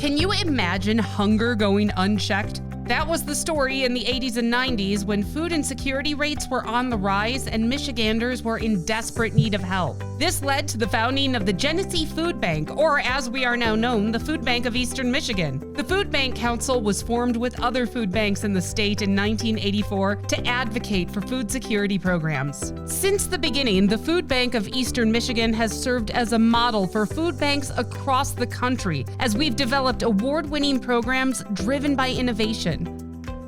Can you imagine hunger going unchecked? That was the story in the 80s and 90s when food insecurity rates were on the rise and Michiganders were in desperate need of help. This led to the founding of the Genesee Food Bank, or as we are now known, the Food Bank of Eastern Michigan. The Food Bank Council was formed with other food banks in the state in 1984 to advocate for food security programs. Since the beginning, the Food Bank of Eastern Michigan has served as a model for food banks across the country as we've developed award-winning programs driven by innovation.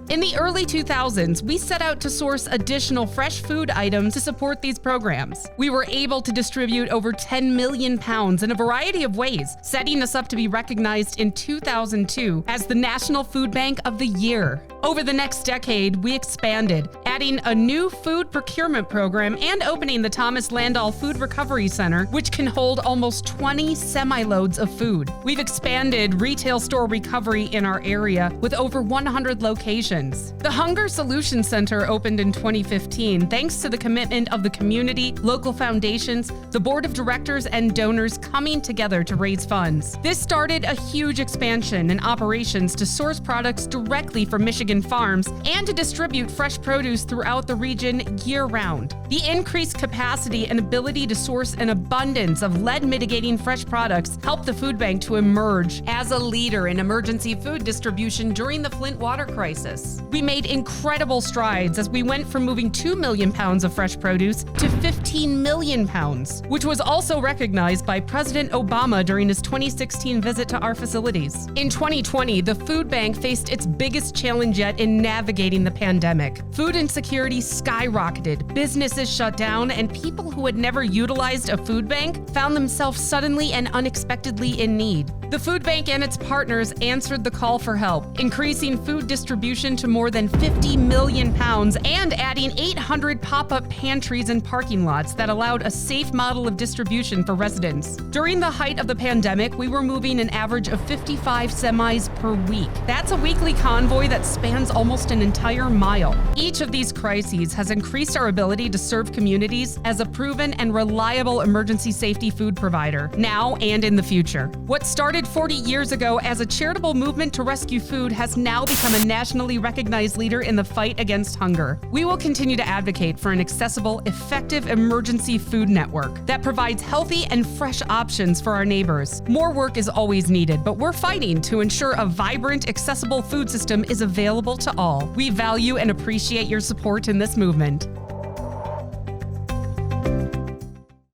In the early 2000s, we set out to source additional fresh food items to support these programs. We were able to distribute over 10 million pounds in a variety of ways, setting us up to be recognized in 2002 as the National Food Bank of the Year. Over the next decade, we expanded, adding a new food procurement program and opening the Thomas Landau Food Recovery Center, which can hold almost 20 semi-loads of food. We've expanded retail store recovery in our area with over 100 locations. The Hunger Solution Center opened in 2015 thanks to the commitment of the community, local foundations, the board of directors, and donors coming together to raise funds. This started a huge expansion in operations to source products directly from Michigan farms and to distribute fresh produce throughout the region year-round. The increased capacity and ability to source an abundance of lead-mitigating fresh products helped the food bank to emerge as a leader in emergency food distribution during the Flint water crisis. We made incredible strides as we went from moving 2 million pounds of fresh produce to 15 million pounds, which was also recognized by President Obama during his 2016 visit to our facilities. In 2020, the food bank faced its biggest challenge yet in navigating the pandemic. Food insecurity skyrocketed, businesses shut down, and people who had never utilized a food bank found themselves suddenly and unexpectedly in need. The food bank and its partners answered the call for help, increasing food distribution to more than 50 million pounds and adding 800 pop-up pantries and parking lots that allowed a safe model of distribution for residents. During the height of the pandemic, we were moving an average of 55 semis per week. That's a weekly convoy that spans almost an entire mile. Each of these crises has increased our ability to serve communities as a proven and reliable emergency safety food provider, now and in the future. What started 40 years ago as a charitable movement to rescue food has now become a nationally recognized leader in the fight against hunger. We will continue to advocate for an accessible, effective emergency food network that provides healthy and fresh options for our neighbors. More work is always needed, but we're fighting to ensure a vibrant, accessible food system is available to all. We value and appreciate your support in this movement.